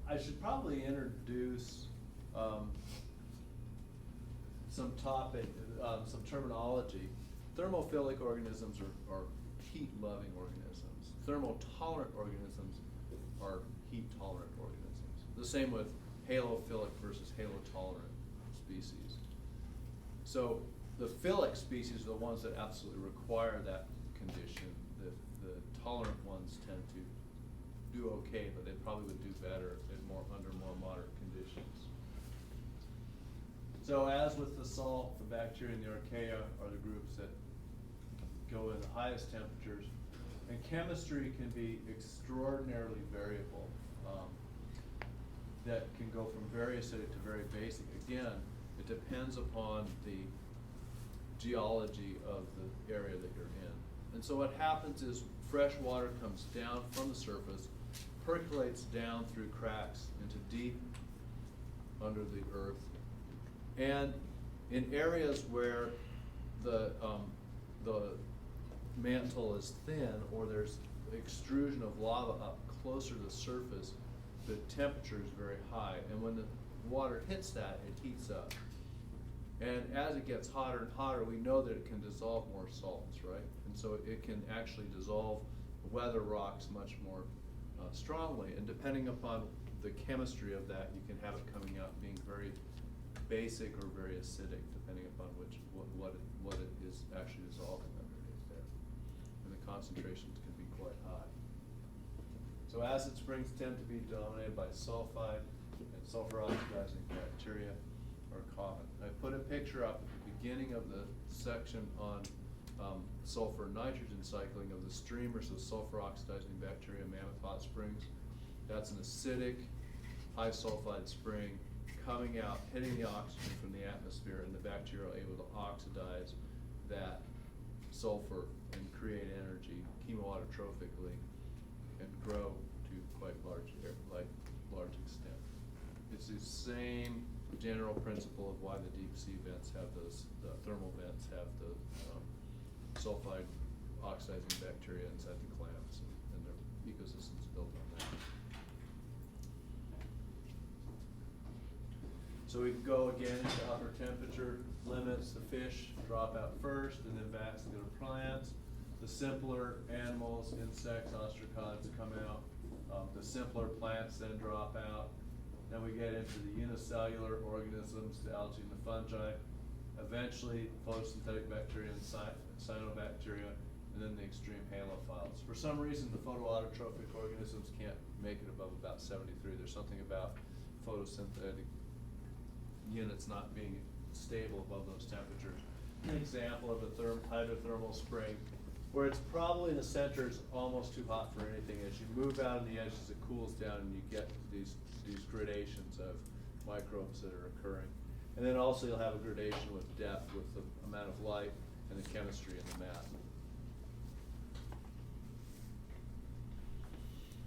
I should probably introduce some terminology. Thermophilic organisms are heat-loving organisms. Thermotolerant organisms are heat-tolerant organisms. The same with halophilic versus halotolerant species. So the philic species are the ones that absolutely require that condition. The tolerant ones tend to do okay, but they probably would do better under more moderate conditions. So as with the salt, the bacteria and the archaea are the groups that go in the highest temperatures. And chemistry can be extraordinarily variable. That can go from very acidic to very basic. Again, it depends upon the geology of the area that you're in. And so what happens is fresh water comes down from the surface, percolates down through cracks into deep under the earth. And in areas where the mantle is thin, or there's extrusion of lava up closer to the surface, the temperature is very high. And when the water hits that, it heats up. And as it gets hotter and hotter, we know that it can dissolve more salts, right? And so it can actually dissolve weather rocks much more strongly. And depending upon the chemistry of that, you can have it coming out being very basic or very acidic, depending upon what it is actually dissolving underneath there. And the concentrations can be quite high. So acid springs tend to be dominated by sulfide, and sulfur oxidizing bacteria are common. I put a picture up at the beginning of the section on sulfur nitrogen cycling of the streamers of sulfur oxidizing bacteria, Mammoth Hot Springs. That's an acidic, high sulfide spring coming out, hitting the oxygen from the atmosphere, and the bacteria are able to oxidize that sulfur and create energy chemoautotrophically and grow to quite large extent. It's the same general principle of why the deep sea vents have those, the thermal vents have the sulfide oxidizing bacteria inside the clams, and their ecosystems built on that. So we can go again into upper temperature limits. The fish drop out first, and then vascular plants. The simpler animals, insects, ostracods come out. The simpler plants then drop out. Then we get into the unicellular organisms, the algae and the fungi. Eventually, photosynthetic bacteria and cyanobacteria, and then the extreme halophiles. For some reason, the photoautotrophic organisms can't make it above about 73. There's something about photosynthetic units not being stable above those temperatures. An example of a hydrothermal spring, where it's probably in the center is almost too hot for anything. As you move out on the edges, it cools down, and you get these gradations of microbes that are occurring. And then also you'll have a gradation with depth, with the amount of light and the chemistry in the mat.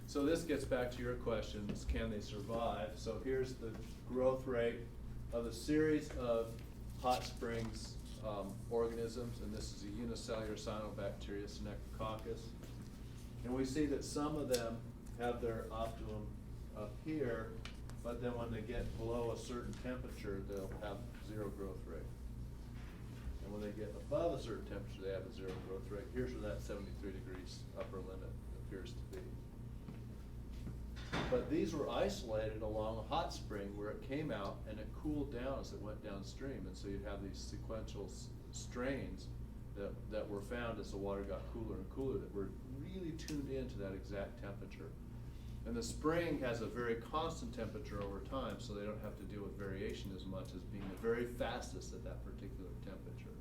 So this gets back to your questions, can they survive? So here's the growth rate of a series of hot springs organisms, and this is a unicellular cyanobacteria, Synechococcus. And we see that some of them have their optimum up here, but then when they get below a certain temperature, they'll have zero growth rate. And when they get above a certain temperature, they have a zero growth rate. Here's where that 73 degrees upper limit appears to be. But these were isolated along a hot spring where it came out and it cooled down as it went downstream. And so you'd have these sequential strains that were found as the water got cooler and cooler that were really tuned into that exact temperature. And the spring has a very constant temperature over time, so they don't have to deal with variation as much as being the very fastest at that particular temperature.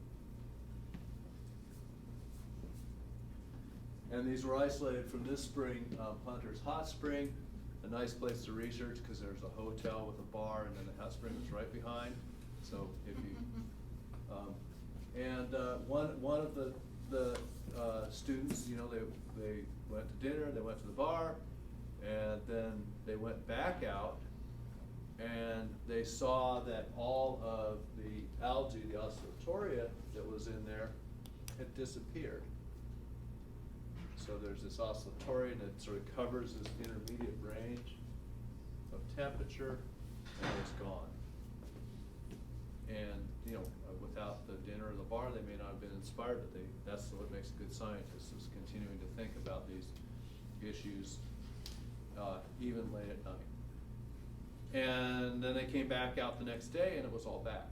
And these were isolated from this spring, Hunter's Hot Spring, a nice place to research because there's a hotel with a bar, and then the hot spring is right behind. So if you, one of the students, you know, they went to dinner, they went to the bar, and then they went back out, and they saw that all of the algae, the oscillatoria that was in there, had disappeared. So there's this oscillatoria, and it sort of covers this intermediate range, of temperature, and it's gone. And, you know, without the dinner or the bar, they may not have been inspired, but that's what makes a good scientist, is continuing to think about these issues even late at night. And then they came back out the next day and it was all back.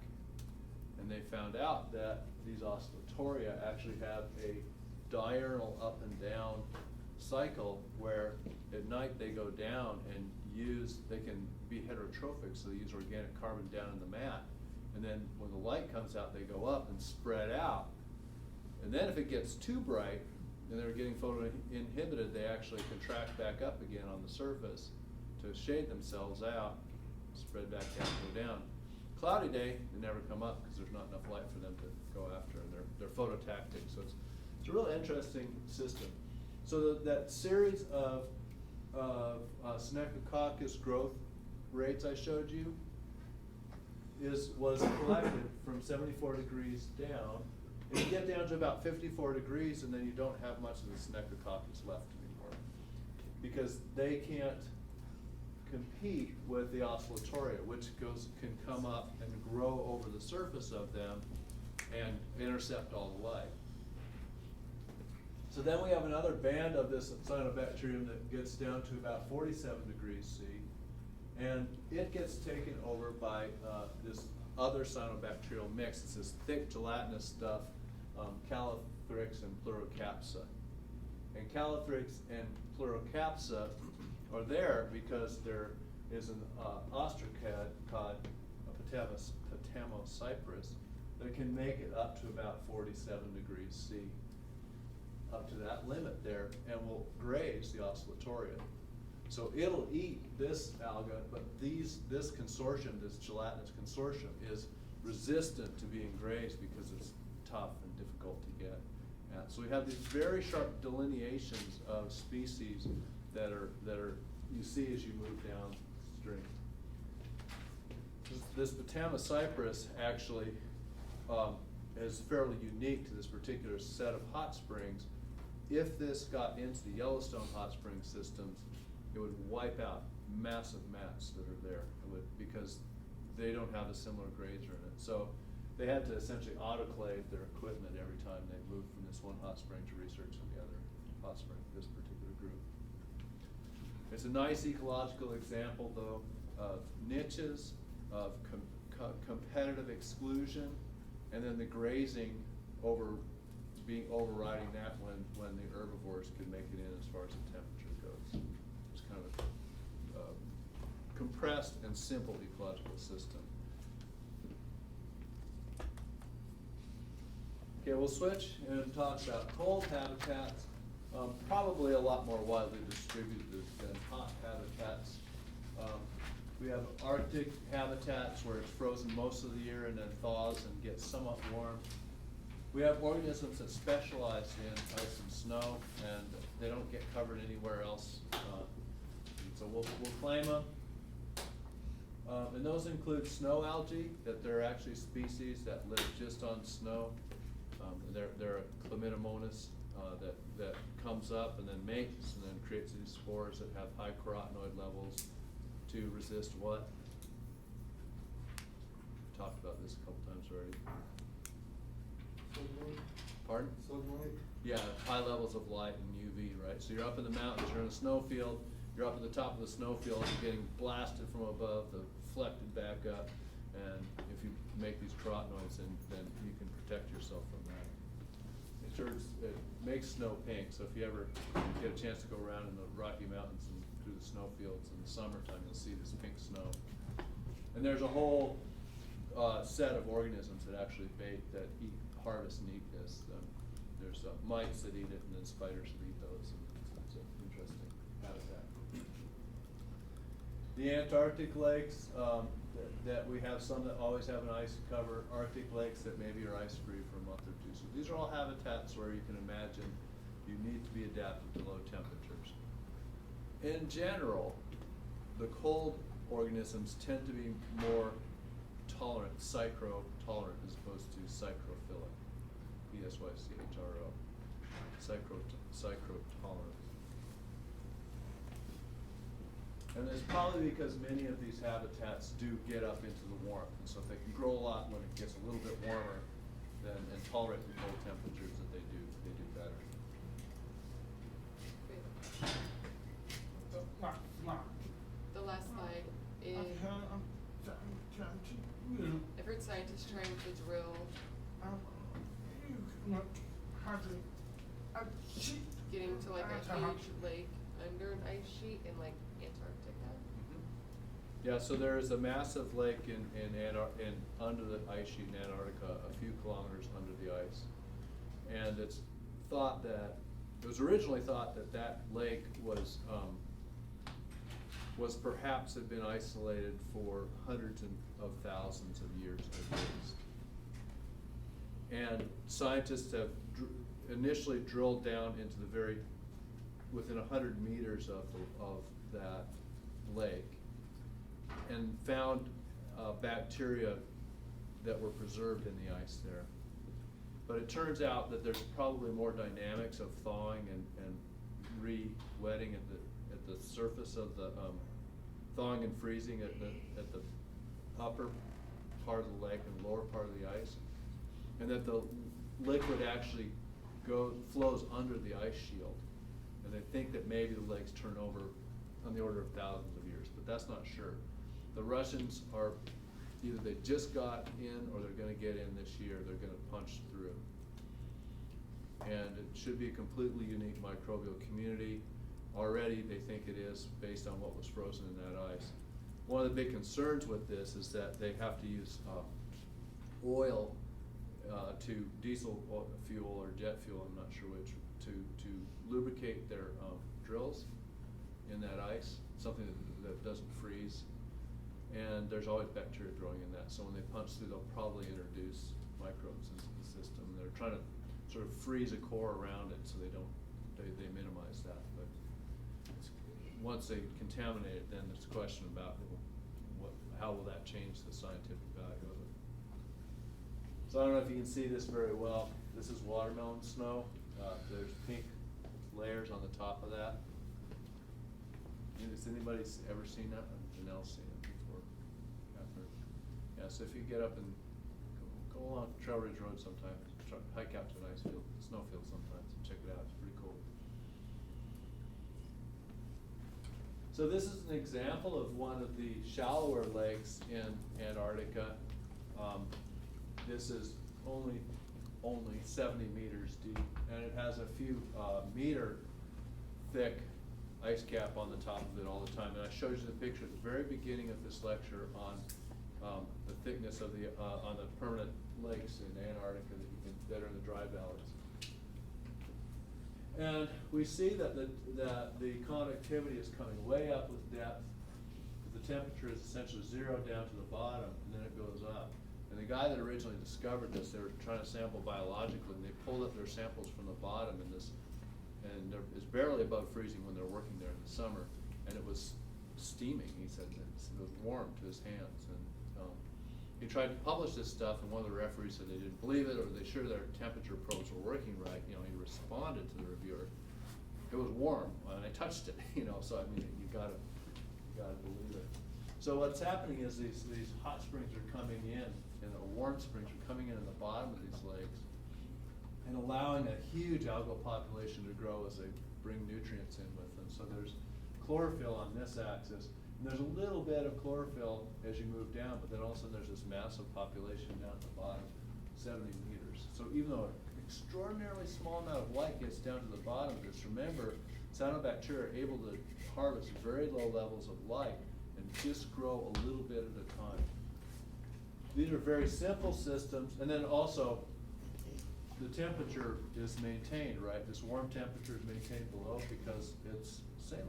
And they found out that these oscillatoria actually have a diurnal up and down cycle where at night they go down and they can be heterotrophic, so they use organic carbon down in the mat. And then when the light comes out, they go up and spread out. And then if it gets too bright and they're getting photo-inhibited, they actually contract back up again on the surface to shade themselves out, spread back down, go down. Cloudy day, they never come up because there's not enough light for them to go after, and they're phototactic. So it's a real interesting system. So that series of Synechococcus growth rates I showed you was collected from 74 degrees down. And you get down to about 54 degrees, and then you don't have much of the Synechococcus left anymore, because they can't compete with the oscillatoria, which can come up and grow over the surface of them and intercept all the light. So then we have another band of this cyanobacterium that gets down to about 47 degrees C, and it gets taken over by this other cyanobacterial mix. It's this thick gelatinous stuff, Calothrix and Plurocapsa. And Calothrix and Plurocapsa are there because there is an ostracod, a Petamocypress, that can make it up to about 47 degrees C, up to that limit there, and will graze the oscillatoria. So it'll eat this alga, but this consortium, this gelatinous consortium, is resistant to being grazed because it's tough and difficult to get at. So we have these very sharp delineations of species that are you see as you move downstream. This Petamocypress actually is fairly unique to this particular set of hot springs. If this got into the Yellowstone hot spring systems, it would wipe out massive mats that are there. It would, because they don't have a similar grazer in it. So they had to essentially autoclave their equipment every time they moved from this one hot spring to research in the other hot spring, this particular group. It's a nice ecological example, though, of niches, of competitive exclusion, and then the grazing overriding that when the herbivores could make it in as far as the temperature goes. It's kind of a compressed and simple ecological system. Okay, we'll switch and talk about cold habitats, probably a lot more widely distributed than hot habitats. We have Arctic habitats where it's frozen most of the year and then thaws and gets somewhat warm. We have organisms that specialize in ice and snow, and they don't get covered anywhere else. So we'll claim them. And those include snow algae, that there are actually species that live just on snow. They're a Chlamydomonas that comes up and then mates and then creates these spores that have high carotenoid levels to resist what? Talked about this a couple times already. Sunlight. Pardon? Sunlight. Yeah, high levels of light and UV, right? So you're up in the mountains, you're in a snowfield, you're up at the top of the snowfield, you're getting blasted from above, deflected back up, and if you make these carotenoids, then you can protect yourself from that. It makes snow pink, so if you ever get a chance to go around in the Rocky Mountains and through the snowfields in the summertime, you'll see this pink snow. And there's a whole set of organisms that actually harvest and eat this. There's mites that eat it, and then spiders that eat those. And it's an interesting habitat. The Antarctic lakes, that we have some that always have an ice cover, Arctic lakes that maybe are ice-free for a month or two. So these are all habitats where you can imagine you need to be adapted to low temperatures. In general, the cold organisms tend to be more tolerant, psychro-tolerant, as opposed to psychrophilic. P-S-Y-C-H-R-O. Psychro-tolerant. And it's probably because many of these habitats do get up into the warmth, and so if they can grow a lot when it gets a little bit warmer, then and tolerate the cold temperatures that they do better. The last slide is, I've heard scientists trying to drill, getting to like a huge lake under an ice sheet in like Antarctica. Yeah, so there is a massive lake in under the ice sheet in Antarctica, a few kilometers under the ice. And it's thought that, it was originally thought that that lake was perhaps had been isolated for hundreds of thousands of years at least. And scientists have initially drilled down into the within 100 meters of that lake, and found bacteria that were preserved in the ice there. But it turns out that there's probably more dynamics of thawing and re-wetting at the surface of the thawing and freezing at the upper part of the lake and lower part of the ice, and that the liquid actually flows under the ice shield. And they think that maybe the lakes turn over on the order of thousands of years, but that's not sure. The Russians are, either they just got in or they're gonna get in this year, they're gonna punch through. And it should be a completely unique microbial community. Already they think it is based on what was frozen in that ice. One of the big concerns with this is that they have to use oil to diesel fuel or jet fuel, I'm not sure which, to lubricate their drills in that ice, something that doesn't freeze. And there's always bacteria growing in that, so when they punch through, they'll probably introduce microbes into the system. They're trying to sort of freeze a core around it so they minimize that. But once they contaminate it, then there's a question about how will that change the scientific value of it. So I don't know if you can see this very well. This is watermelon snow. There's pink layers on the top of that. Has anybody ever seen that? Janelle's seen it before. Catherine. Yeah, so if you get up and go along Trail Ridge Road sometime, hike out to an ice field, snow field sometimes, and check it out. It's pretty cool. So this is an example of one of the shallower lakes in Antarctica. This is only 70 meters deep, and it has a few meter thick ice cap on the top of it all the time. And I showed you the picture at the very beginning of this lecture on the thickness of on the permanent lakes in Antarctica that are in the dry valleys. And we see that the conductivity is coming way up with depth. The temperature is essentially zero down to the bottom, and then it goes up. And the guy that originally discovered this, they were trying to sample biologically, and they pulled up their samples from the bottom, and it's barely above freezing when they're working there in the summer, and it was steaming. He said it was warm to his hands. And he tried to publish this stuff, and one of the referees said they didn't believe it, or they sure their temperature probes were working right. You know, he responded to the reviewer. It was warm, and I touched it. You know, so I mean, you gotta believe it. So what's happening is these hot springs are coming in, and the warm springs are coming in the bottom of these lakes, and allowing a huge algal population to grow as they bring nutrients in with them. So there's chlorophyll on this axis, and there's a little bit of chlorophyll as you move down, but then all of a sudden there's this massive population down at the bottom, 70 meters. So even though an extraordinarily small amount of light gets down to the bottom, just remember, cyanobacteria are able to harvest very low levels of light and just grow a little bit at a time. These are very simple systems, and then also the temperature is maintained, right? This warm temperature is maintained below because it's saline.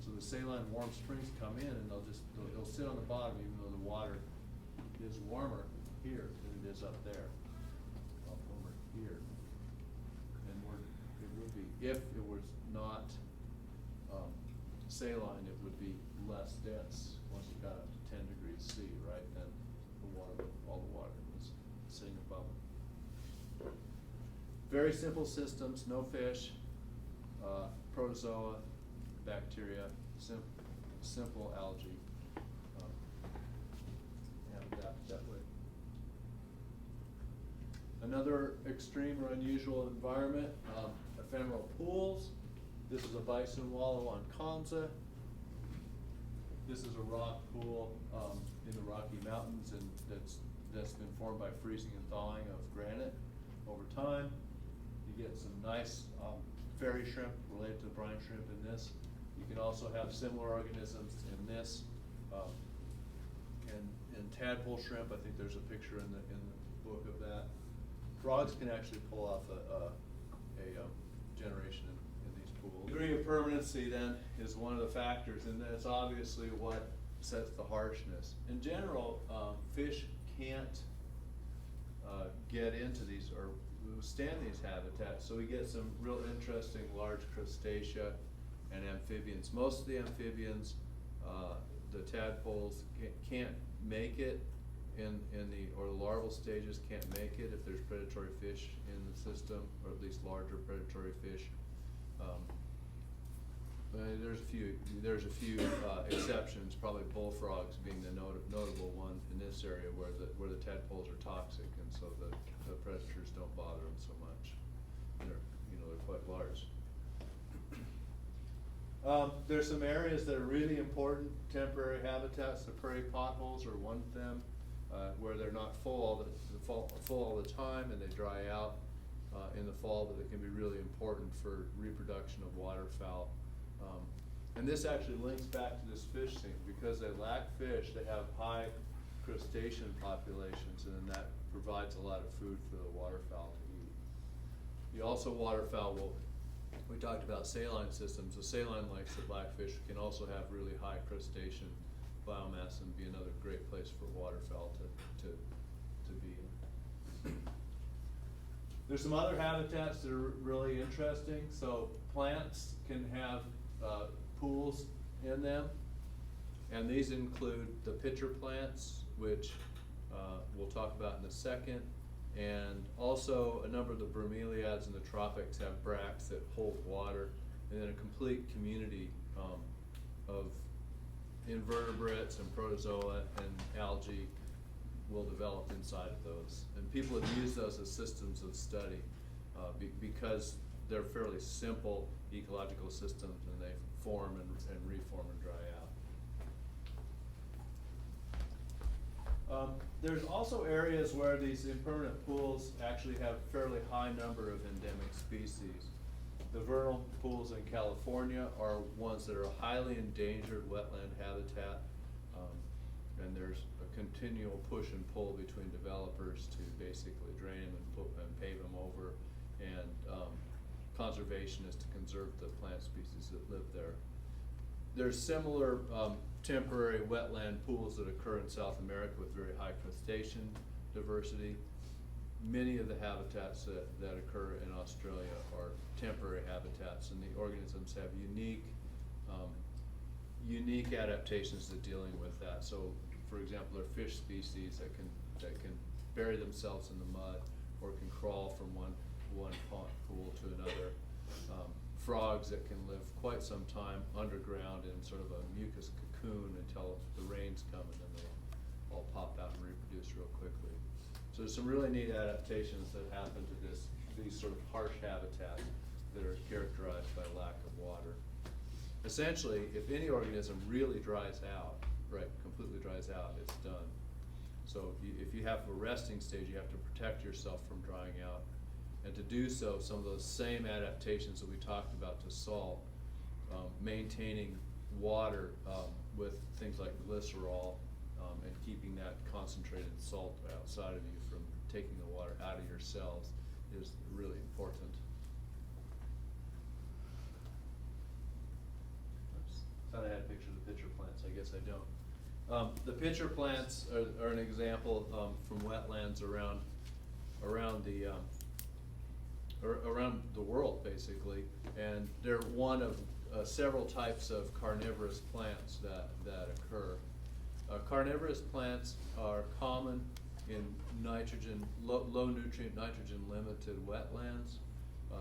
So the saline warm springs come in, and they'll sit on the bottom even though the water is warmer here than it is up there, up over here. And it would be, if it was not saline, it would be less dense once it got up to 10 degrees C, right? Then all the water was sitting above it. Very simple systems, no fish, protozoa, bacteria, simple algae habitat that way. Another extreme or unusual environment, ephemeral pools. This is a bison wallow on Kanza. This is a rock pool in the Rocky Mountains, and that's been formed by freezing and thawing of granite over time. You get some nice fairy shrimp related to the brine shrimp in this. You can also have similar organisms in this. And tadpole shrimp, I think there's a picture in the book of that. Frogs can actually pull off a generation in these pools. Degree of permanency then is one of the factors, and that's obviously what sets the harshness. In general, fish can't get into these or withstand these habitats, so we get some real interesting large crustacea and amphibians. Most of the amphibians, the tadpoles can't make it in the, or the larval stages can't make it if there's predatory fish in the system, or at least larger predatory fish. There's a few exceptions, probably bullfrogs being the notable one in this area where the tadpoles are toxic, and so the predators don't bother them so much. They're quite large. There's some areas that are really important temporary habitats. The prairie potholes are one of them, where they're not full all the time and they dry out in the fall, but they can be really important for reproduction of waterfowl. And this actually links back to this fish thing. Because they lack fish, they have high crustacean populations, and then that provides a lot of food for the waterfowl to eat. You also, waterfowl will, we talked about saline systems. The saline lakes of blackfish can also have really high crustacean biomass and be another great place for waterfowl to be in. There's some other habitats that are really interesting. So plants can have pools in them, and these include the pitcher plants, which we'll talk about in a second, and also a number of the bromeliads in the tropics have bracts that hold water, and then a complete community of invertebrates and protozoa and algae will develop inside of those. And people have used those as systems of study because they're fairly simple ecological systems, and they form and reform and dry out. There's also areas where these impermanent pools actually have fairly high number of endemic species. The vernal pools in California are ones that are a highly endangered wetland habitat, and there's a continual push and pull between developers to basically drain them and pave them over, and conservation is to conserve the plant species that live there. There's similar temporary wetland pools that occur in South America with very high crustacean diversity. Many of the habitats that occur in Australia are temporary habitats, and the organisms have unique adaptations to dealing with that. So, for example, there are fish species that can bury themselves in the mud or can crawl from one pond pool to another. Frogs that can live quite some time underground in sort of a mucus cocoon until the rains come, and then they'll all pop out and reproduce real quickly. So there's some really neat adaptations that happen to these sort of harsh habitats that are characterized by lack of water. Essentially, if any organism really dries out, completely dries out, it's done. So if you have a resting stage, you have to protect yourself from drying out. And to do so, some of those same adaptations that we talked about to salt, maintaining water with things like glycerol and keeping that concentrated salt outside of you from taking the water out of your cells is really important. Oops. Thought I had a picture of the pitcher plants. I guess I don't. The pitcher plants are an example from wetlands around the world, basically, and they're one of several types of carnivorous plants that occur. Carnivorous plants are common in low nutrient, nitrogen limited wetlands.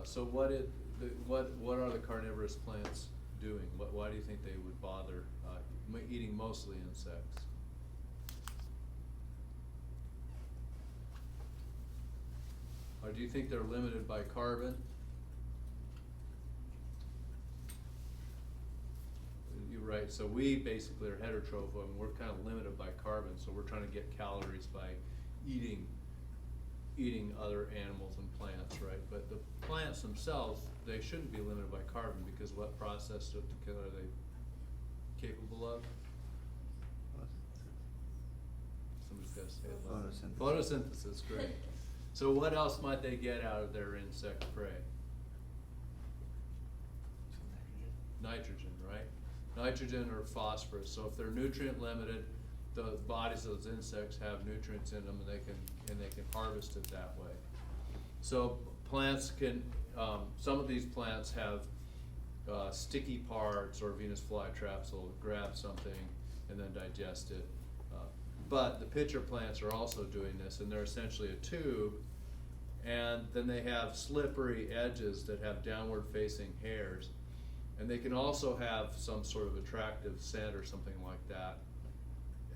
So what are the carnivorous plants doing? why do you think they would bother eating mostly insects? Or do you think they're limited by carbon? You're right, so we basically are heterotroph, and we're kind of limited by carbon, so we're trying to get calories by eating other animals and plants, right? But the plants themselves, they shouldn't be limited by carbon, because what process are they capable of? Somebody's got to say it loud. Photosynthesis, great. So what else might they get out of their insect prey? Nitrogen, right? Nitrogen or phosphorus. So if they're nutrient limited, the bodies of those insects have nutrients in them, and they can harvest it that way. So plants can, some of these plants have sticky parts, or Venus flytraps will grab something and then digest it. But the pitcher plants are also doing this, and they're essentially a tube, and then they have slippery edges that have downward facing hairs, and they can also have some sort of attractive scent or something like that.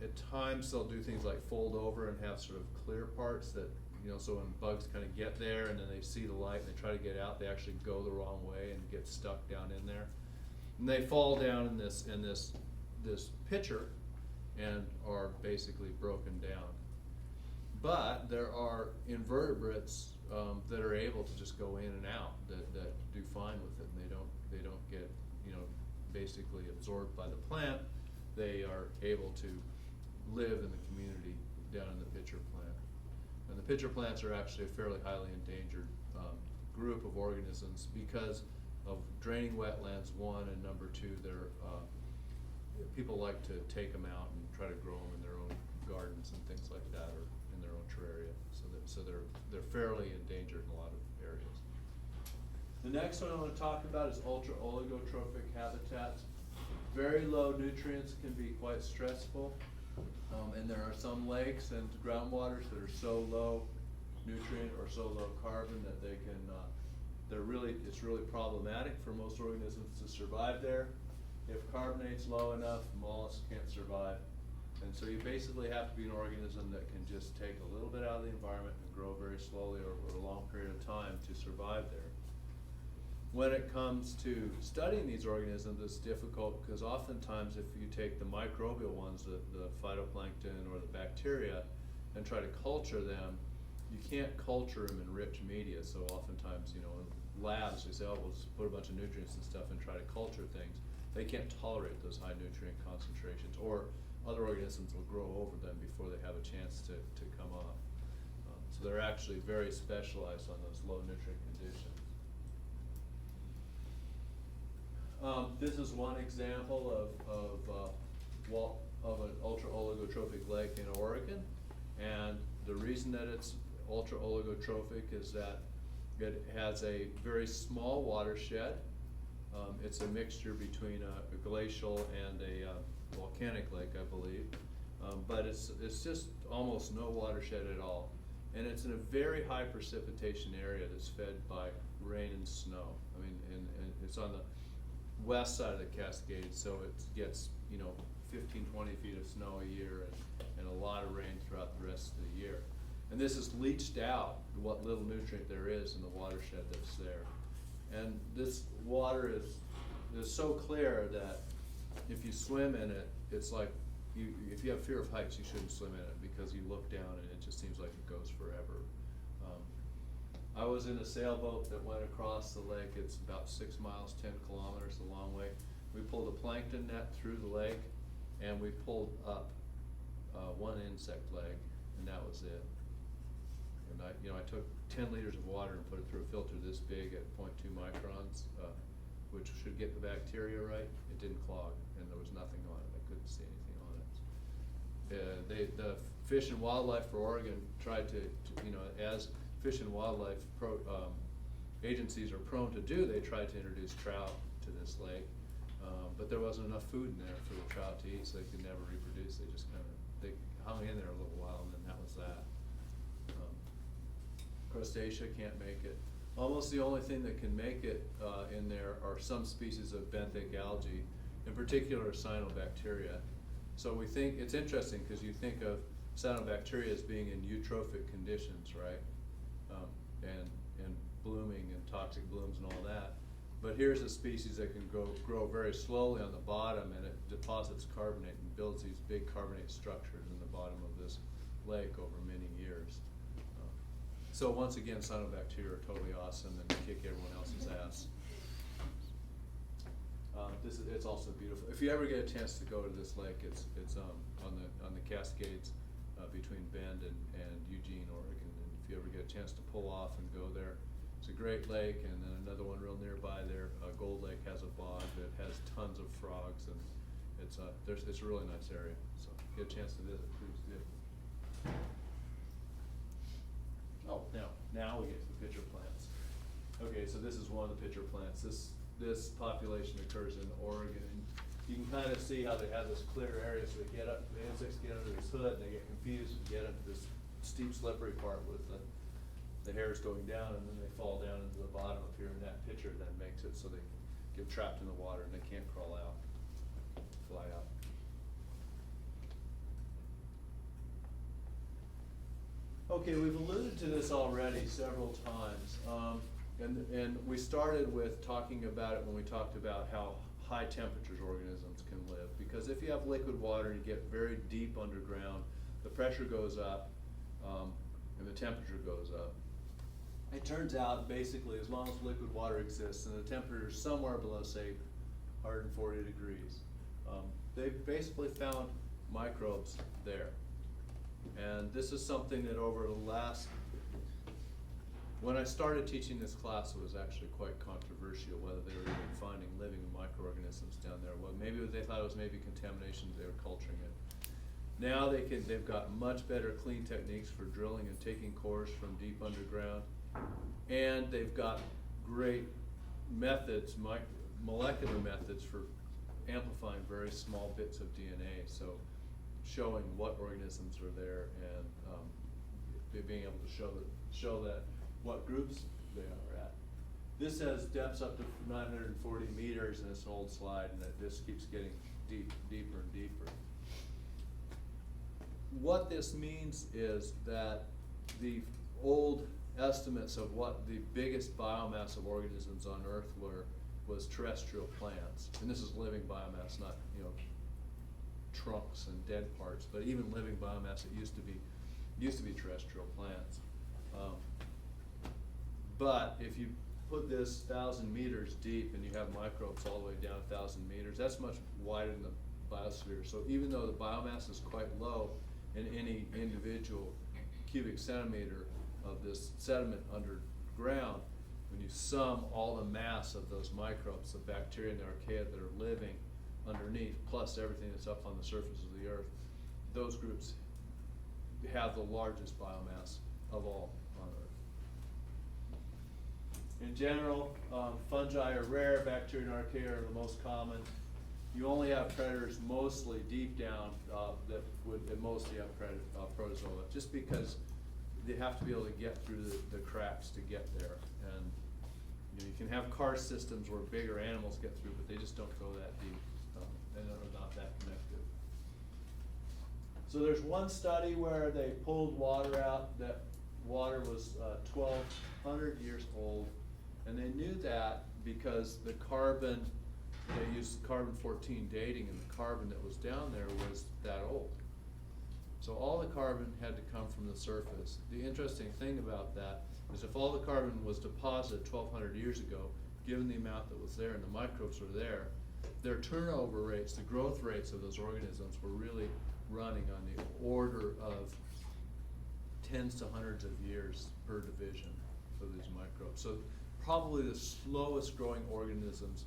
At times they'll do things like fold over and have sort of clear parts that, so when bugs kind of get there and then they see the light and they try to get out, they actually go the wrong way and get stuck down in there. And they fall down in this pitcher and are basically broken down. But there are invertebrates that are able to just go in and out, that do fine with it, and they don't get basically absorbed by the plant. They are able to live in the community down in the pitcher plant. And the pitcher plants are actually a fairly highly endangered group of organisms because of draining wetlands, one, and number two, they're people like to take them out and try to grow them in their own gardens and things like that, or in their own terraria. So they're fairly endangered in a lot of areas. The next one I want to talk about is ultra-oligotrophic habitats. Very low nutrients can be quite stressful, and there are some lakes and groundwaters that are so low nutrient or so low carbon that they can, it's really problematic for most organisms to survive there. If carbonate's low enough, mollusks can't survive. And so you basically have to be an organism that can just take a little bit out of the environment and grow very slowly over a long period of time to survive there. When it comes to studying these organisms, it's difficult because oftentimes if you take the microbial ones, the phytoplankton or the bacteria, and try to culture them, you can't culture them in rich media. So oftentimes, in labs, they say, oh, we'll just put a bunch of nutrients and stuff and try to culture things. They can't tolerate those high nutrient concentrations, or other organisms will grow over them before they have a chance to come up. So they're actually very specialized on those low nutrient conditions. This is one example of an ultra-oligotrophic lake in Oregon, and the reason that it's ultra-oligotrophic is that it has a very small watershed. It's a mixture between a glacial and a volcanic lake, I believe, but it's just almost no watershed at all, and it's in a very high precipitation area that's fed by rain and snow. I mean, and it's on the west side of the Cascades, so it gets 15-20 feet of snow a year and a lot of rain throughout the rest of the year. And this has leached out what little nutrient there is in the watershed that's there. And this water is so clear that if you swim in it, it's like if you have fear of heights, you shouldn't swim in it, because you look down and it just seems like it goes forever. I was in a sailboat that went across the lake. It's about 6 miles, 10 kilometers, a long way. We pulled a plankton net through the lake, and we pulled up one insect leg, and that was it. And I took 10 liters of water and put it through a filter this big at 0.2 microns, which should get the bacteria right. It didn't clog, and there was nothing on it. I couldn't see anything on it. The Fish and Wildlife for Oregon tried to as Fish and Wildlife agencies are prone to do, they tried to introduce trout to this lake, but there wasn't enough food in there for the trout to eat, so they could never reproduce. They just they hung in there a little while, and then that was that. Crustacea can't make it. Almost the only thing that can make it in there are some species of benthic algae, in particular cyanobacteria. So we think, it's interesting because you think of cyanobacteria as being in eutrophic conditions, right? And blooming and toxic blooms and all that. But here's a species that can grow very slowly on the bottom, and it deposits carbonate and builds these big carbonate structures in the bottom of this lake over many years. So once again, cyanobacteria are totally awesome and kick everyone else's ass. It's also beautiful. If you ever get a chance to go to this lake, it's on the Cascades between Bend and Eugene, Oregon. And if you ever get a chance to pull off and go there, it's a great lake. And then another one real nearby there, Gold Lake, has a bog that has tons of frogs, and it's a really nice area. So if you get a chance to visit, please do. Oh, now we get to the pitcher plants. Okay, so this is one of the pitcher plants. This population occurs in Oregon, and you can kind of see how they have this clear area, so the insects get under this hood, and they get confused and get into this steep, slippery part with the hairs going down, and then they fall down into the bottom up here, and that pitcher then makes it so they get trapped in the water and they can't crawl out, fly out. Okay, we've alluded to this already several times, and we started with talking about it when we talked about how high temperatures organisms can live. Because if you have liquid water and you get very deep underground, the pressure goes up and the temperature goes up. It turns out basically as long as liquid water exists and the temperature is somewhere below, say, 140 degrees, they've basically found microbes there. And this is something that over the last, when I started teaching this class, it was actually quite controversial whether they were even finding living microorganisms down there. Well, maybe they thought it was maybe contamination, they were culturing it. Now they've got much better clean techniques for drilling and taking cores from deep underground. And they've got great methods, molecular methods for amplifying very small bits of DNA. So showing what organisms are there and being able to show that what groups they are at. This has depths up to 940 meters, and it's an old slide, and it just keeps getting deeper and deeper. What this means is that the old estimates of what the biggest biomass of organisms on Earth was terrestrial plants, and this is living biomass, not trunks and dead parts, but even living biomass that used to be terrestrial plants. But if you put this 1,000 meters deep and you have microbes all the way down 1,000 meters, that's much wider than the biosphere. So even though the biomass is quite low in any individual cubic centimeter of this sediment underground, when you sum all the mass of those microbes, the bacteria and the archaea that are living underneath, plus everything that's up on the surface of the Earth, those groups have the largest biomass of all on Earth. In general, fungi are rare, bacteria and archaea are the most common. You only have predators mostly deep down that would mostly have protozoa, just because they have to be able to get through the cracks to get there. And you can have karst systems where bigger animals get through, but they just don't go that deep. And are not that connected. So there's one study where they pulled water out. That water was 1,200 years old, and they knew that because the carbon, they used carbon-14 dating, and the carbon that was down there was that old. So all the carbon had to come from the surface. The interesting thing about that is if all the carbon was deposited 1,200 years ago, given the amount that was there and the microbes were there, their turnover rates, the growth rates of those organisms were really running on the order of tens to hundreds of years per division for these microbes. So probably the slowest growing organisms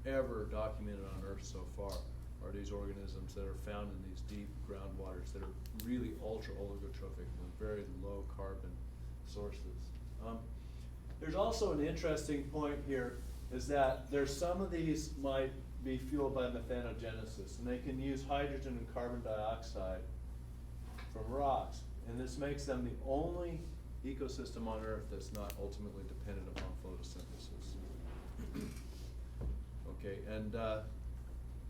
ever documented on Earth so far are these organisms that are found in these deep groundwaters that are really ultra oligotrophic with very low carbon sources. There's also an interesting point here is that there's some of these might be fueled by methanogenesis, and they can use hydrogen and carbon dioxide from rocks, and this makes them the only ecosystem on Earth that's not ultimately dependent upon photosynthesis. Okay, and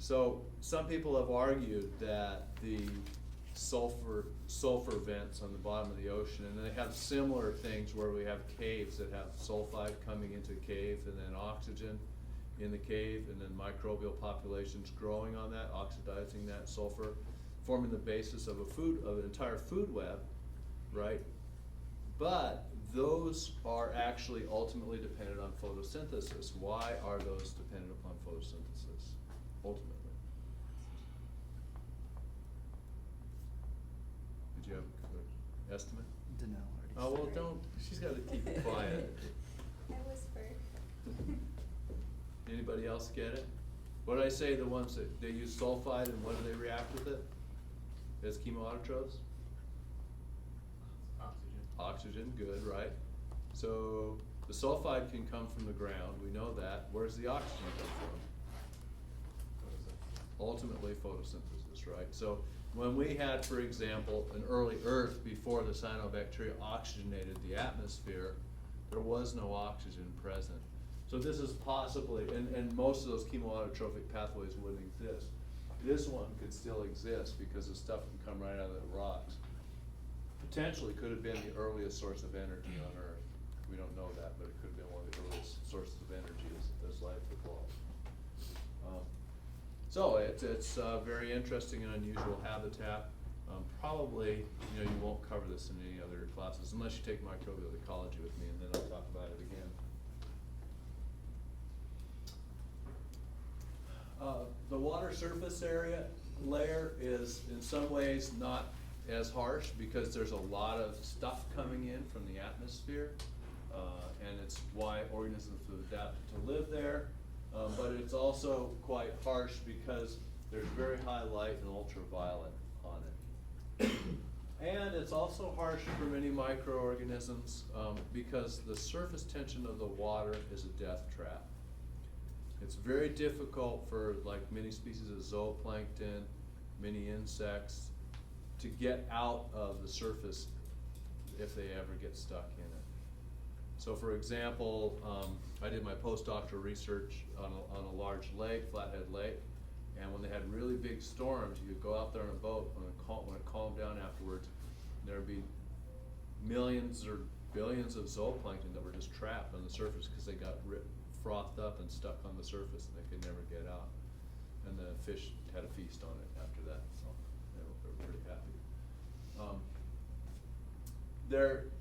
So some people have argued that the sulfur vents on the bottom of the ocean, and they have similar things where we have caves that have sulfide coming into a cave, and then oxygen in the cave, and then microbial populations growing on that, oxidizing that sulfur, forming the basis of an entire food web, right? But those are actually ultimately dependent on photosynthesis. Why are those dependent upon photosynthesis, ultimately? Did you have an estimate? Danelle already Oh, well, said. don't, she's gotta keep it quiet. I whispered. Anybody else get it? What did I say, the ones that, they use sulfide, and what do they react with it? As chemoautotrophs? Oxygen, good, right? So, the sulfide can come from the ground, we know that. Where's the oxygen come from? Ultimately, photosynthesis, right? So, when we had, for example, an early Earth before the cyanobacteria oxygenated the atmosphere, there was no oxygen present. So this is possibly, and most of those chemoautotrophic pathways wouldn't exist. This one could still exist because the stuff can come right out of the rocks. Potentially could have been the earliest source of energy on Earth. We don't know that, but it could have been one of the earliest sources of energy as life evolved. So it's very interesting and unusual habitat. Probably, you won't cover this in any other classes unless you take microbial ecology with me, and then I'll talk about it again. The water surface area layer is in some ways not as harsh because there's a lot of stuff coming in from the atmosphere, and it's why organisms have adapted to live there. But it's also quite harsh because there's very high light and ultraviolet on it. And it's also harsh for many microorganisms because the surface tension of the water is a death trap. It's very difficult for like many species of zooplankton, many insects, to get out of the surface if they ever get stuck in it. So for example, I did my postdoctoral research on a large lake, Flathead Lake, and when they had really big storms, you could go out there on a boat, when it calmed down afterwards, there'd be millions or billions of zooplankton that were just trapped on the surface because they got frothed up and stuck on the surface and they could never get out. And the fish had a feast on it after that, so they were pretty happy.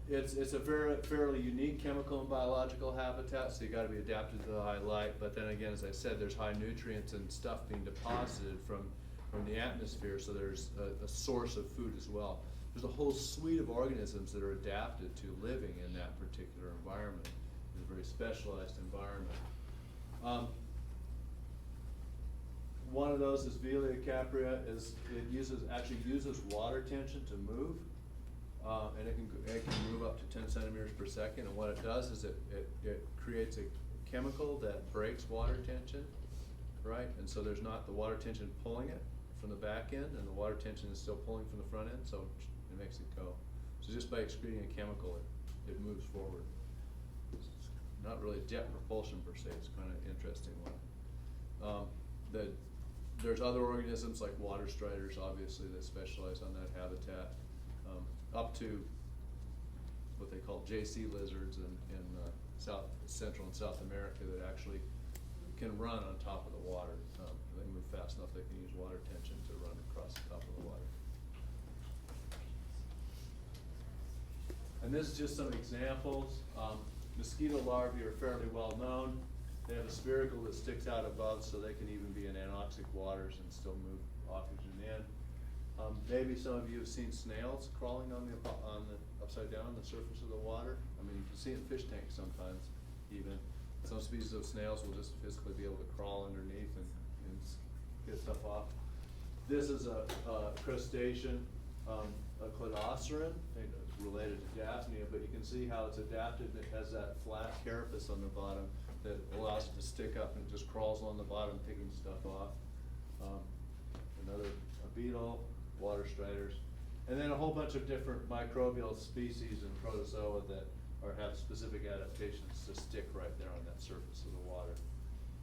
It's a fairly unique chemical and biological habitat, so you gotta be adapted to the high light, but then again, as I said, there's high nutrients and stuff being deposited from the atmosphere, so there's a source of food as well. There's a whole suite of organisms that are adapted to living in that particular environment. It's a very specialized environment. One of those is Velia capria. It actually uses water tension to move, and it can move up to 10 centimeters per second. And what it does is it creates a chemical that breaks water tension, right? And so there's not the water tension pulling it from the back end, and the water tension is still pulling from the front end, so it makes it go. So just by excreting a chemical, it moves forward. It's not really jet propulsion per se. It's kind of an interesting one. There's other organisms like water striders, obviously, that specialize on that habitat, up to what they call JC lizards in Central and South America that actually can run on top of the water. They move fast enough they can use water tension to run across the top of the water. And this is just some examples. Mosquito larvae are fairly well known. They have a spiracle that sticks out above, so they can even be in anoxic waters and still move oxygen in. Maybe some of you have seen snails crawling on the upside down on the surface of the water. I mean, you can see it in fish tanks sometimes, even. Some species of snails will just physically be able to crawl underneath and get stuff off. This is a crustacean, a cladoceran, related to Daphnia, but you can see how it's adapted. It has that flat carapace on the bottom that allows it to stick up and it just crawls on the bottom, picking stuff off. A beetle, water striders, and then a whole bunch of different microbial species and protozoa that have specific adaptations to stick right there on that surface of the water.